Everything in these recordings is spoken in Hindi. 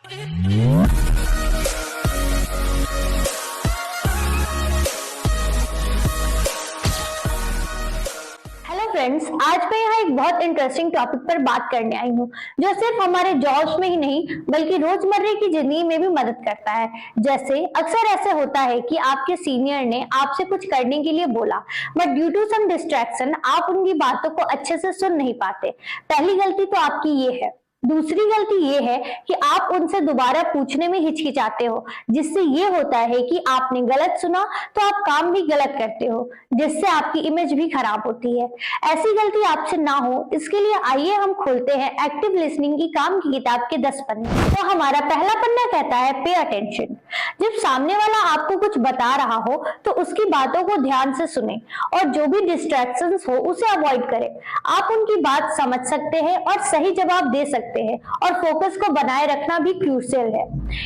हेलो फ्रेंड्स, आज मैं यहाँ एक बहुत इंटरेस्टिंग टॉपिक पर बात करने आई हूँ जो सिर्फ हमारे जॉब्स में ही नहीं बल्कि रोजमर्रा की जिंदगी में भी मदद करता है। जैसे अक्सर ऐसे होता है कि आपके सीनियर ने आपसे कुछ करने के लिए बोला, but due to some distraction आप उनकी बातों को अच्छे से सुन नहीं पाते। पहली गलती तो आपकी ये है। दूसरी गलती ये है कि आप उनसे दोबारा पूछने में हिचकिचाते हो, जिससे ये होता है कि आपने गलत सुना तो आप काम भी गलत करते हो, जिससे आपकी इमेज भी खराब होती है। ऐसी गलती आपसे ना हो, इसके लिए आइए हम खोलते हैं एक्टिव लिसनिंग की काम की किताब के 10 पन्ने। तो हमारा पहला पन्ना कहता है पे अटेंशन। जब सामने वाला आपको कुछ बता रहा हो तो उसकी बातों को ध्यान से सुने और जो भी डिस्ट्रैक्शंस हो उसे अवॉइड करें। आप उनकी बात समझ सकते हैं और सही जवाब दे सकते हैं और फोकस को बनाए रखना भी क्रूशियल है।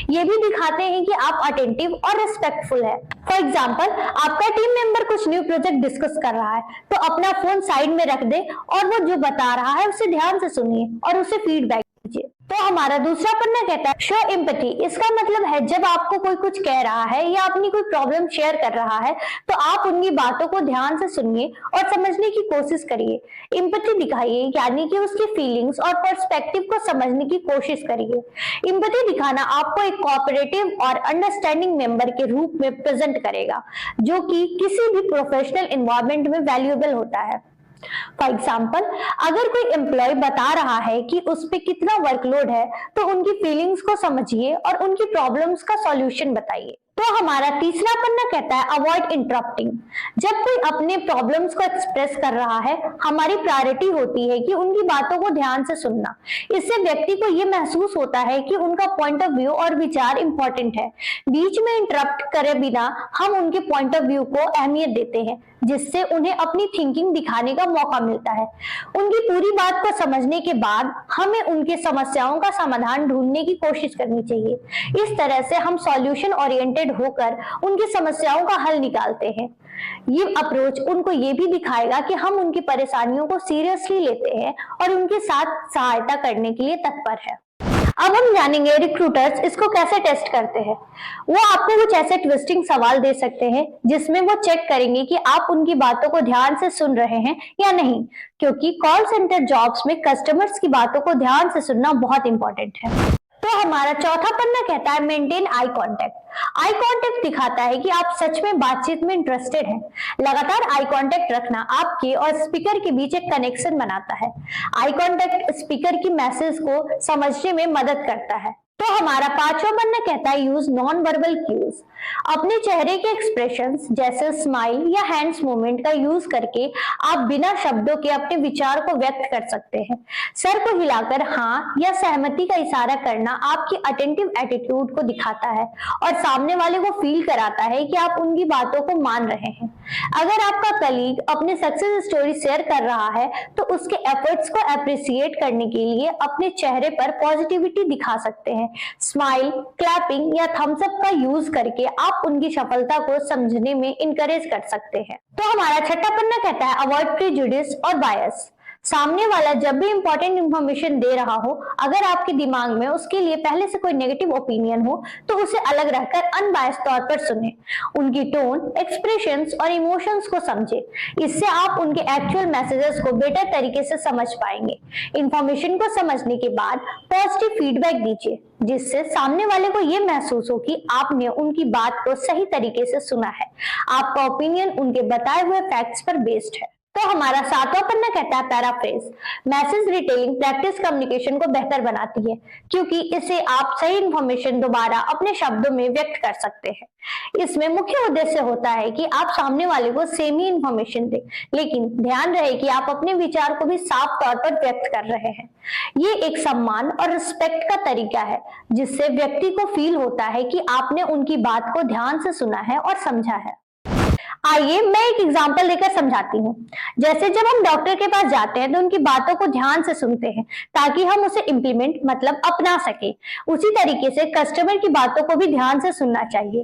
ये भी दिखाते हैं कि आप अटेंटिव और रिस्पेक्टफुल है। फॉर एग्जांपल, आपका टीम मेंबर कुछ न्यू प्रोजेक्ट डिस्कस कर रहा है तो अपना फोन साइड में रख दे और वो जो बता रहा है उसे ध्यान से सुनिए और उसे फीडबैक दीजिए। तो हमारा दूसरा पन्ना कहता है शो एम्पैथी। इसका मतलब है जब आपको कोई कुछ कह रहा है या अपनी कोई प्रॉब्लम शेयर कर रहा है तो आप उनकी बातों को ध्यान से सुनिए और समझने की कोशिश करिए। एम्पैथी दिखाइए, यानी कि उसकी फीलिंग्स और पर्सपेक्टिव को समझने की कोशिश करिए। एम्पैथी दिखाना आपको एक कोऑपरेटिव और अंडरस्टैंडिंग मेंबर के रूप में प्रेजेंट करेगा, जो कि किसी भी प्रोफेशनल एनवायरनमेंट में वैल्यूएबल होता है। फॉर एग्जाम्पल, अगर कोई एम्प्लॉय बता रहा है कि उस पे कितना वर्कलोड है तो उनकी फीलिंग्स को समझिए और उनकी प्रॉब्लम्स का सॉल्यूशन बताइए। तो हमारा तीसरा पन्ना कहता है अवॉइड इंटरप्टिंग। जब कोई अपने प्रॉब्लम्स को एक्सप्रेस कर रहा है, हमारी प्रायोरिटी होती है कि उनकी बातों को ध्यान से सुनना। इससे व्यक्ति को यह महसूस होता है कि उनका पॉइंट ऑफ व्यू और विचार इंपॉर्टेंट है। बीच में इंटरप्ट करे बिना हम उनके पॉइंट ऑफ व्यू को अहमियत देते हैं, जिससे उन्हें अपनी थिंकिंग दिखाने का मौका मिलता है। उनकी पूरी बात को समझने के बाद हमें उनकी समस्याओं का समाधान ढूंढने की कोशिश करनी चाहिए। इस तरह से हम सॉल्यूशन ओरिएंटेड होकर उनकी समस्याओं का हल निकालते हैं। ये अप्रोच उनको ये भी दिखाएगा कि हम उनकी परेशानियों को सीरियसली लेते हैं और उनके साथ सहायता करने के लिए तत्पर है। अब हम जानेंगे रिक्रूटर्स इसको कैसे टेस्ट करते हैं। वो आपको कुछ ऐसे ट्विस्टिंग सवाल दे सकते हैं जिसमें वो चेक करेंगे कि आप उनकी बातों को ध्यान से सुन रहे हैं या नहीं, क्योंकि कॉल सेंटर जॉब्स में कस्टमर्स की बातों को ध्यान से सुनना बहुत इंपॉर्टेंट है। तो हमारा चौथा पन्ना कहता है maintain eye contact. Eye contact दिखाता है कि आप सच में बातचीत में इंटरेस्टेड हैं। लगातार आई कांटेक्ट रखना आपके और स्पीकर के बीच एक कनेक्शन बनाता है। आई कांटेक्ट स्पीकर की मैसेज को समझने में मदद करता है। तो हमारा पांचवा पन्ना कहता है यूज नॉन वर्बल क्यूज। अपने चेहरे के एक्सप्रेशंस जैसे स्माइल या हैंड्स मूवमेंट का यूज करके आप बिना शब्दों के अपने विचार को व्यक्त कर सकते हैं। सर को हिलाकर हाँ या सहमति का इशारा करना आपकी अटेंटिव एटीट्यूड को दिखाता है और सामने वाले को फील कराता है कि आप उनकी बातों को मान रहे हैं। अगर आपका कलीग अपने सक्सेस स्टोरी शेयर कर रहा है तो उसके एफर्ट्स को अप्रिशिएट करने के लिए अपने चेहरे पर पॉजिटिविटी दिखा सकते हैं। स्माइल, क्लैपिंग या थम्स अप का यूज करके आप उनकी सफलता को समझने में इनकरेज कर सकते हैं। तो हमारा छठा पन्ना कहता है अवॉइड प्रेजुडिस और बायस। सामने वाला जब भी इंपॉर्टेंट इंफॉर्मेशन दे रहा हो, अगर आपके दिमाग में उसके लिए पहले से कोई नेगेटिव ओपिनियन हो तो उसे अलग रखकर अनबायस तौर पर सुने। उनकी टोन, एक्सप्रेशंस और इमोशंस को समझे। इससे आप उनके एक्चुअल मैसेजेस को बेटर तरीके से समझ पाएंगे। इंफॉर्मेशन को समझने के बाद पॉजिटिव फीडबैक दीजिए, जिससे सामने वाले को यह महसूस हो कि आपने उनकी बात को सही तरीके से सुना है। आपका ओपिनियन उनके बताए हुए फैक्ट्स पर बेस्ड है। तो हमारा सातवां पन्ना कहता है paraphrase. Message retelling practice communication को बेहतर बनाती है, क्योंकि इससे आप सही इंफॉर्मेशन दोबारा अपने शब्दों में व्यक्त कर सकते हैं। इसमें मुख्य उद्देश्य होता है कि आप सामने वाले को सेम ही इंफॉर्मेशन दें, लेकिन ध्यान रहे कि आप अपने विचार को भी साफ तौर पर व्यक्त कर रहे हैं। ये एक सम्मान और रिस्पेक्ट का तरीका है, जिससे व्यक्ति को फील होता है कि आपने उनकी बात को ध्यान से सुना है और समझा है। आइए मैं एक एग्जांपल देकर समझाती हूँ। जैसे जब हम डॉक्टर के पास जाते हैं तो उनकी बातों को ध्यान से सुनते हैं ताकि हम उसे इम्प्लीमेंट मतलब अपना सके। उसी तरीके से कस्टमर की बातों को भी ध्यान से सुनना चाहिए।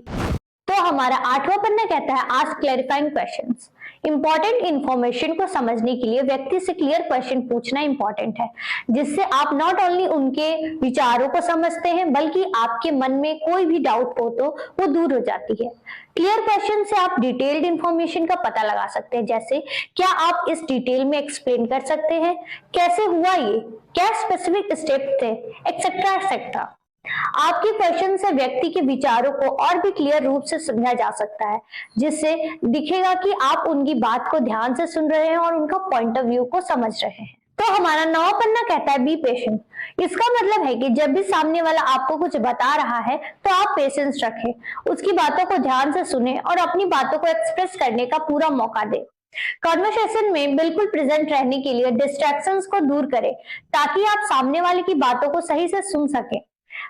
तो तो हमारा 8वां पन्ना कहता है ask clarifying questions. Important information को समझने के लिए व्यक्ति से क्लियर क्वेश्चन पूछना इंपॉर्टेंट है, जिससे आप नॉट ओनली उनके विचारों को समझते हैं बल्कि आपके मन में कोई भी डाउट हो तो वो दूर हो जाती है। क्लियर क्वेश्चन से आप डिटेल्ड इंफॉर्मेशन का पता लगा सकते हैं, जैसे क्या आप इस डिटेल में एक्सप्लेन कर सकते हैं, कैसे हुआ ये, क्या स्पेसिफिक स्टेप थे, एक्सेट्रा एक्सेट्रा। आपके क्वेश्चन से व्यक्ति के विचारों को और भी क्लियर रूप से समझा जा सकता है, जिससे दिखेगा कि आप उनकी बात को ध्यान से सुन रहे हैं और उनका पॉइंट ऑफ व्यू को समझ रहे हैं। तो हमारा 9वां पन्ना कहता है बी पेशेंट। इसका मतलब है कि जब भी सामने वाला आपको कुछ बता रहा है तो आप पेशेंस रखें, उसकी बातों को ध्यान से सुने और अपनी बातों को एक्सप्रेस करने का पूरा मौका दें। कॉन्वर्सेशन में बिल्कुल प्रेजेंट रहने के लिए डिस्ट्रैक्शंस को दूर करें ताकि आप सामने वाले की बातों को सही से सुन सकें।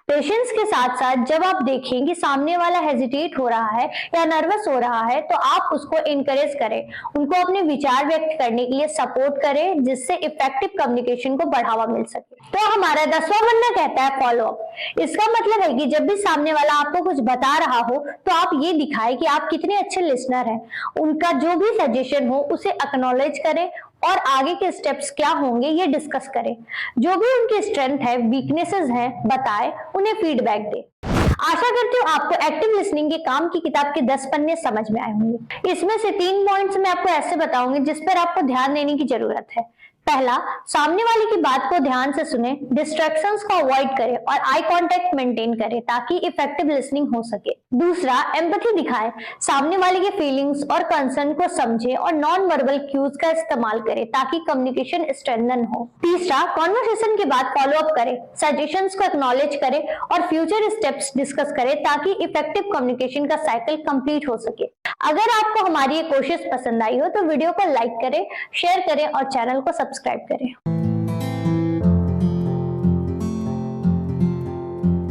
पेशेंस के साथ साथ जब आप देखें कि सामने वाला हेजिटेट हो रहा है या नर्वस हो रहा है तो आप उसको इनकरेज करें, उनको अपने विचार व्यक्त करने के लिए सपोर्ट करें, जिससे इफेक्टिव कम्युनिकेशन को बढ़ावा मिल सके। तो हमारा 10वां पन्ना कहता है फॉलो अप। इसका मतलब है कि जब भी सामने वाला आपको कुछ बता रहा हो तो आप ये दिखाएं कि आप कितने अच्छे लिसनर हैं, उनका जो भी सजेशन हो उसे एक्नॉलेज करें और आगे के स्टेप्स क्या होंगे ये डिस्कस करें। जो भी उनकी स्ट्रेंथ है, वीकनेसेस हैं, बताएं, उन्हें फीडबैक दें। आशा करती हूँ आपको एक्टिव लिसनिंग के काम की किताब के 10 पन्ने समझ में आए होंगे। इसमें से 3 पॉइंट्स मैं आपको ऐसे बताऊंगी जिस पर आपको ध्यान देने की जरूरत है। पहला, सामने वाले की बात को ध्यान से सुने, डिस्ट्रैक्शंस को अवॉइड करें और आई कांटेक्ट मेंटेन करें ताकि इफेक्टिव लिसनिंग हो सके। दूसरा, एम्पैथी दिखाएं, सामने वाले के फीलिंग्स और कंसर्न को समझें और नॉन वर्बल क्यूज का इस्तेमाल करें ताकि कम्युनिकेशन स्ट्रेंथन हो। तीसरा, कॉन्वर्सेशन के बाद फॉलो अप करें, सजेशंस को एक्नॉलेज करें और फ्यूचर स्टेप्स डिस्कस करें ताकि इफेक्टिव कम्युनिकेशन का साइकिल कंप्लीट हो सके। अगर आपको हमारी ये कोशिश पसंद आई हो तो वीडियो को लाइक करें, शेयर करें और चैनल को सब्सक्राइब करें।